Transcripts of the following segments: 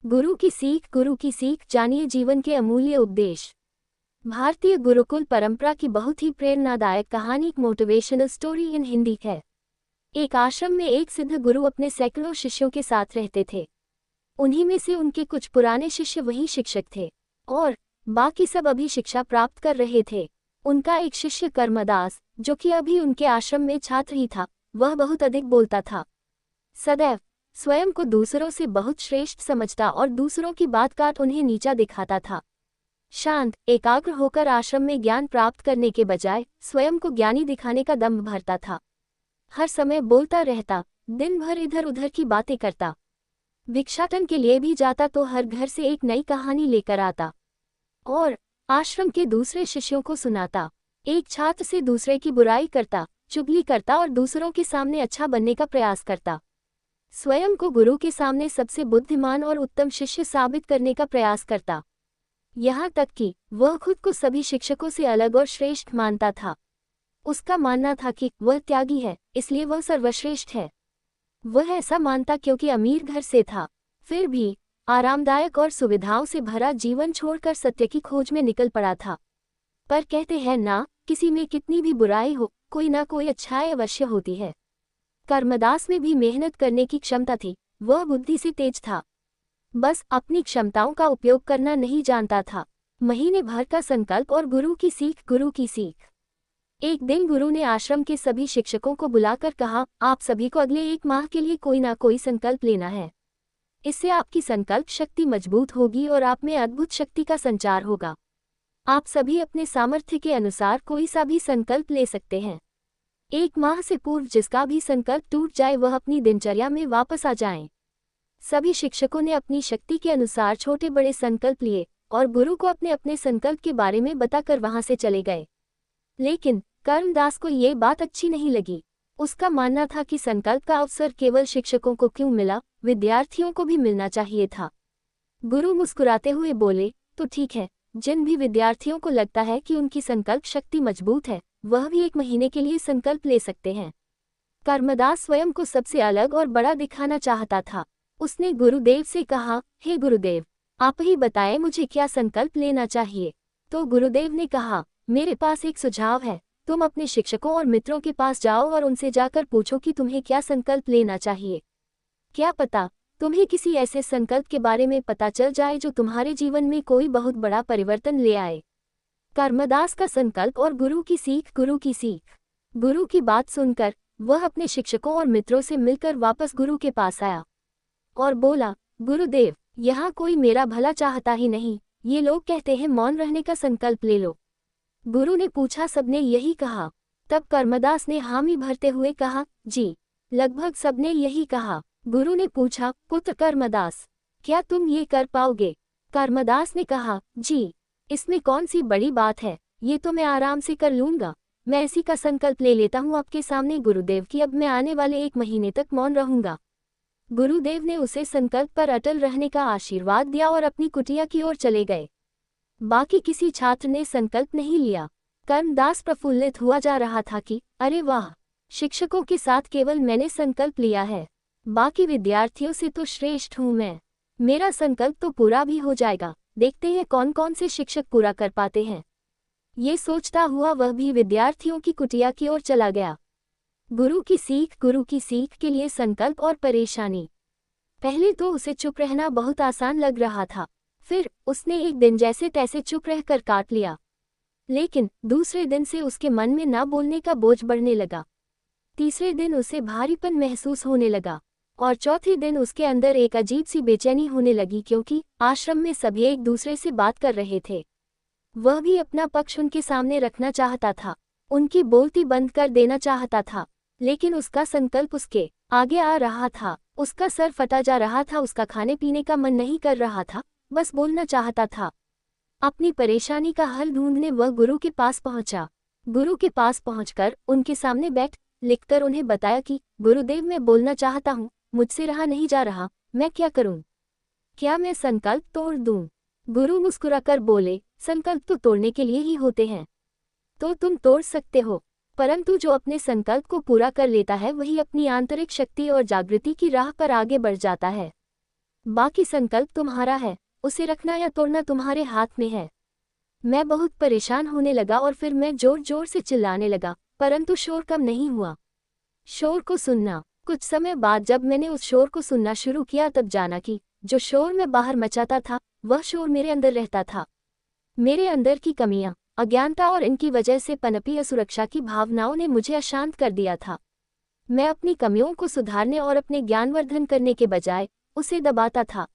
गुरु की सीख जानिए जीवन के अमूल्य उपदेश। भारतीय गुरुकुल परंपरा की बहुत ही प्रेरणादायक कहानी एक मोटिवेशनल स्टोरी इन हिंदी है। एक आश्रम में एक सिद्ध गुरु अपने सैकड़ों शिष्यों के साथ रहते थे। उन्हीं में से उनके कुछ पुराने शिष्य वही शिक्षक थे और बाकी सब अभी शिक्षा प्राप्त कर रहे थे। उनका एक शिष्य कर्मदास, जो कि अभी उनके आश्रम में छात्र ही था, वह बहुत अधिक बोलता था। सदैव स्वयं को दूसरों से बहुत श्रेष्ठ समझता और दूसरों की बात काट उन्हें नीचा दिखाता था। शांत एकाग्र होकर आश्रम में ज्ञान प्राप्त करने के बजाय स्वयं को ज्ञानी दिखाने का दम्भ भरता था। हर समय बोलता रहता, दिन भर इधर उधर की बातें करता। भिक्षाटन के लिए भी जाता तो हर घर से एक नई कहानी लेकर आता और आश्रम के दूसरे शिष्यों को सुनाता। एक छात्र से दूसरे की बुराई करता, चुगली करता और दूसरों के सामने अच्छा बनने का प्रयास करता। स्वयं को गुरु के सामने सबसे बुद्धिमान और उत्तम शिष्य साबित करने का प्रयास करता। यहाँ तक कि वह खुद को सभी शिक्षकों से अलग और श्रेष्ठ मानता था। उसका मानना था कि वह त्यागी है, इसलिए वह सर्वश्रेष्ठ है। वह ऐसा मानता क्योंकि अमीर घर से था, फिर भी आरामदायक और सुविधाओं से भरा जीवन छोड़कर सत्य की खोज में निकल पड़ा था। पर कहते हैं ना, किसी में कितनी भी बुराई हो, कोई ना कोई अच्छाई अवश्य होती है। कर्मदास में भी मेहनत करने की क्षमता थी, वह बुद्धि से तेज था, बस अपनी क्षमताओं का उपयोग करना नहीं जानता था। महीने भर का संकल्प और गुरु की सीख। एक दिन गुरु ने आश्रम के सभी शिक्षकों को बुलाकर कहा, आप सभी को अगले 1 माह के लिए कोई ना कोई संकल्प लेना है। इससे आपकी संकल्प शक्ति मजबूत होगी और आप में अद्भुत शक्ति का संचार होगा। आप सभी अपने सामर्थ्य के अनुसार कोई सा भी संकल्प ले सकते हैं। 1 माह से पूर्व जिसका भी संकल्प टूट जाए वह अपनी दिनचर्या में वापस आ जाएं। सभी शिक्षकों ने अपनी शक्ति के अनुसार छोटे बड़े संकल्प लिए और गुरु को अपने अपने संकल्प के बारे में बताकर वहां से चले गए। लेकिन कर्मदास को ये बात अच्छी नहीं लगी। उसका मानना था कि संकल्प का अवसर केवल शिक्षकों को क्यों मिला, विद्यार्थियों को भी मिलना चाहिए था। गुरु मुस्कुराते हुए बोले, तो ठीक है, जिन भी विद्यार्थियों को लगता है कि उनकी संकल्प शक्ति मजबूत है, वह भी 1 महीने के लिए संकल्प ले सकते हैं। कर्मदास स्वयं को सबसे अलग और बड़ा दिखाना चाहता था। उसने गुरुदेव से कहा, हे गुरुदेव, आप ही बताएं मुझे क्या संकल्प लेना चाहिए। तो गुरुदेव ने कहा, मेरे पास एक सुझाव है, तुम अपने शिक्षकों और मित्रों के पास जाओ और उनसे जाकर पूछो कि तुम्हें क्या संकल्प लेना चाहिए। क्या पता तुम्हें किसी ऐसे संकल्प के बारे में पता चल जाए जो तुम्हारे जीवन में कोई बहुत बड़ा परिवर्तन ले आए। कर्मदास का संकल्प और गुरु की सीख। गुरु की बात सुनकर वह अपने शिक्षकों और मित्रों से मिलकर वापस गुरु के पास आया और बोला, गुरुदेव, यहाँ कोई मेरा भला चाहता ही नहीं, ये लोग कहते हैं मौन रहने का संकल्प ले लो। गुरु ने पूछा, सबने यही कहा? तब कर्मदास ने हामी भरते हुए कहा, जी, लगभग सबने यही कहा। गुरु ने पूछा, पुत्र कर्मदास, क्या तुम ये कर पाओगे? कर्मदास ने कहा, जी, इसमें कौन सी बड़ी बात है, ये तो मैं आराम से कर लूंगा। मैं इसी का संकल्प ले लेता हूँ आपके सामने गुरुदेव कि अब मैं आने वाले 1 महीने तक मौन रहूंगा। गुरुदेव ने उसे संकल्प पर अटल रहने का आशीर्वाद दिया और अपनी कुटिया की ओर चले गए। बाकी किसी छात्र ने संकल्प नहीं लिया। कर्मदास प्रफुल्लित हुआ जा रहा था कि अरे वाह, शिक्षकों के साथ केवल मैंने संकल्प लिया है, बाकी विद्यार्थियों से तो श्रेष्ठ हूँ मैं। मेरा संकल्प तो पूरा भी हो जाएगा, देखते हैं कौन कौन से शिक्षक पूरा कर पाते हैं। ये सोचता हुआ वह भी विद्यार्थियों की कुटिया की ओर चला गया। गुरु की सीख के लिए संकल्प और परेशानी। पहले तो उसे चुप रहना बहुत आसान लग रहा था, फिर उसने एक दिन जैसे तैसे चुप रहकर काट लिया। लेकिन दूसरे दिन से उसके मन में ना बोलने का बोझ बढ़ने लगा। तीसरे दिन उसे भारीपन महसूस होने लगा और चौथे दिन उसके अंदर एक अजीब सी बेचैनी होने लगी, क्योंकि आश्रम में सभी एक दूसरे से बात कर रहे थे। वह भी अपना पक्ष उनके सामने रखना चाहता था, उनकी बोलती बंद कर देना चाहता था, लेकिन उसका संकल्प उसके आगे आ रहा था। उसका सर फटा जा रहा था, उसका खाने पीने का मन नहीं कर रहा था, बस बोलना चाहता था। अपनी परेशानी का हल ढूंढने वह गुरु के पास पहुंचा। गुरु के पास पहुंचकर उनके सामने बैठ लिखकर उन्हें बताया कि गुरुदेव, मैं बोलना चाहता हूँ, मुझसे रहा नहीं जा रहा, मैं क्या करूँ? क्या मैं संकल्प तोड़ दूँ? गुरु मुस्कुराकर बोले, संकल्प तो तोड़ने के लिए ही होते हैं, तो तुम तोड़ सकते हो, परंतु जो अपने संकल्प को पूरा कर लेता है वही अपनी आंतरिक शक्ति और जागृति की राह पर आगे बढ़ जाता है। बाकी संकल्प तुम्हारा है, उसे रखना या तोड़ना तुम्हारे हाथ में है। मैं बहुत परेशान होने लगा और फिर मैं जोर जोर से चिल्लाने लगा, परंतु शोर कम नहीं हुआ। शोर को सुनना। कुछ समय बाद जब मैंने उस शोर को सुनना शुरू किया तब जाना कि जो शोर मैं बाहर मचाता था वह शोर मेरे अंदर रहता था। मेरे अंदर की कमियां, अज्ञानता और इनकी वजह से पनपी असुरक्षा की भावनाओं ने मुझे अशांत कर दिया था। मैं अपनी कमियों को सुधारने और अपने ज्ञानवर्धन करने के बजाय उसे दबाता था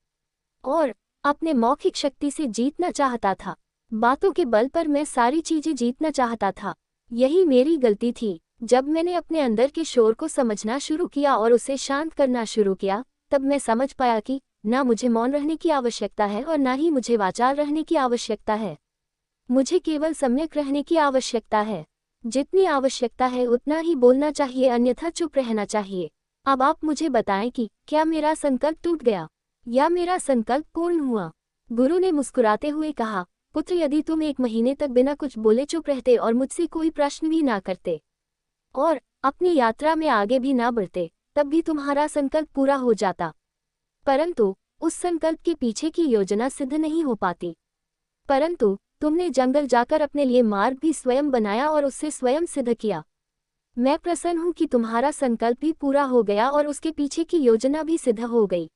और अपने मौखिक शक्ति से जीतना चाहता था। बातों के बल पर मैं सारी चीजें जीतना चाहता था। यही मेरी गलती थी। जब मैंने अपने अंदर के शोर को समझना शुरू किया और उसे शांत करना शुरू किया, तब मैं समझ पाया कि ना मुझे मौन रहने की आवश्यकता है और ना ही मुझे वाचाल रहने की आवश्यकता है। मुझे केवल सम्यक रहने की आवश्यकता है। जितनी आवश्यकता है उतना ही बोलना चाहिए, अन्यथा चुप रहना चाहिए। अब आप मुझे बताएं कि क्या मेरा संकल्प टूट गया या मेरा संकल्प पूर्ण हुआ? गुरु ने मुस्कुराते हुए कहा, पुत्र, यदि तुम 1 महीने तक बिना कुछ बोले चुप रहते और मुझसे कोई प्रश्न भी ना करते और अपनी यात्रा में आगे भी ना बढ़ते, तब भी तुम्हारा संकल्प पूरा हो जाता। परंतु उस संकल्प के पीछे की योजना सिद्ध नहीं हो पाती। परंतु तुमने जंगल जाकर अपने लिए मार्ग भी स्वयं बनाया और उससे स्वयं सिद्ध किया। मैं प्रसन्न हूं कि तुम्हारा संकल्प भी पूरा हो गया और उसके पीछे की योजना भी सिद्ध हो गई।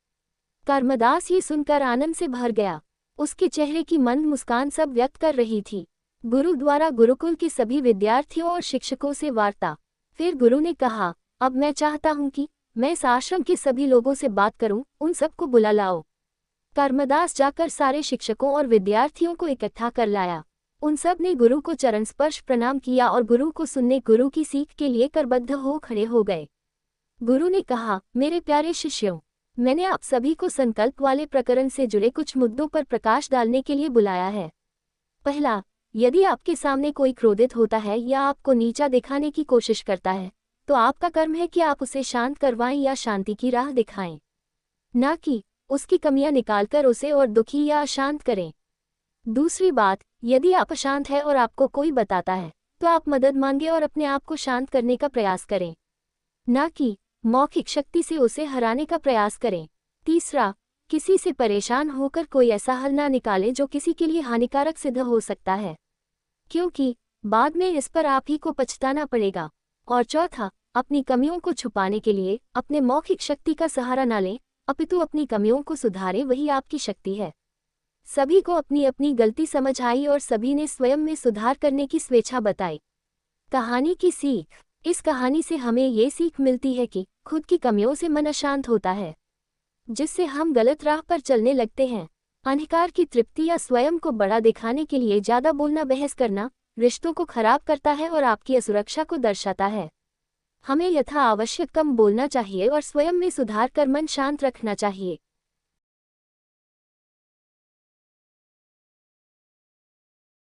कर्मदास ये सुनकर आनंद से भर गया। उसके चेहरे की मंद मुस्कान सब व्यक्त कर रही थी। गुरु द्वारा गुरुकुल के सभी विद्यार्थियों और शिक्षकों से वार्ता। फिर गुरु ने कहा, अब मैं चाहता हूं कि मैं इस आश्रम के सभी लोगों से बात करूं, उन सबको बुला लाओ। कर्मदास जाकर सारे शिक्षकों और विद्यार्थियों को इकट्ठा कर लाया। उन सब ने गुरु को चरण स्पर्श प्रणाम किया और गुरु को सुनने, गुरु की सीख के लिए करबद्ध हो खड़े हो गए। गुरु ने कहा, मेरे प्यारे शिष्यों, मैंने आप सभी को संकल्प वाले प्रकरण से जुड़े कुछ मुद्दों पर प्रकाश डालने के लिए बुलाया है। पहला, यदि आपके सामने कोई क्रोधित होता है या आपको नीचा दिखाने की कोशिश करता है, तो आपका कर्म है कि आप उसे शांत करवाएं या शांति की राह दिखाएं, ना कि उसकी कमियां निकालकर उसे और दुखी या अशांत करें। दूसरी बात, यदि आप अशांत है और आपको कोई बताता है, तो आप मदद मांगे और अपने आप को शांत करने का प्रयास करें, ना कि मौखिक शक्ति से उसे हराने का प्रयास करें। तीसरा, किसी से परेशान होकर कोई ऐसा हल ना निकालें जो किसी के लिए हानिकारक सिद्ध हो सकता है, क्योंकि बाद में इस पर आप ही को पछताना पड़ेगा। और चौथा, अपनी कमियों को छुपाने के लिए अपने मौखिक शक्ति का सहारा ना लें, अपितु अपनी कमियों को सुधारें, वही आपकी शक्ति है। सभी को अपनी अपनी गलती समझ आई और सभी ने स्वयं में सुधार करने की स्वेच्छा बताई। कहानी की सीख। इस कहानी से हमें ये सीख मिलती है कि खुद की कमियों से मन अशांत होता है, जिससे हम गलत राह पर चलने लगते हैं। अहंकार की तृप्ति या स्वयं को बड़ा दिखाने के लिए ज्यादा बोलना, बहस करना रिश्तों को खराब करता है और आपकी असुरक्षा को दर्शाता है। हमें यथा आवश्यक कम बोलना चाहिए और स्वयं में सुधार कर मन शांत रखना चाहिए।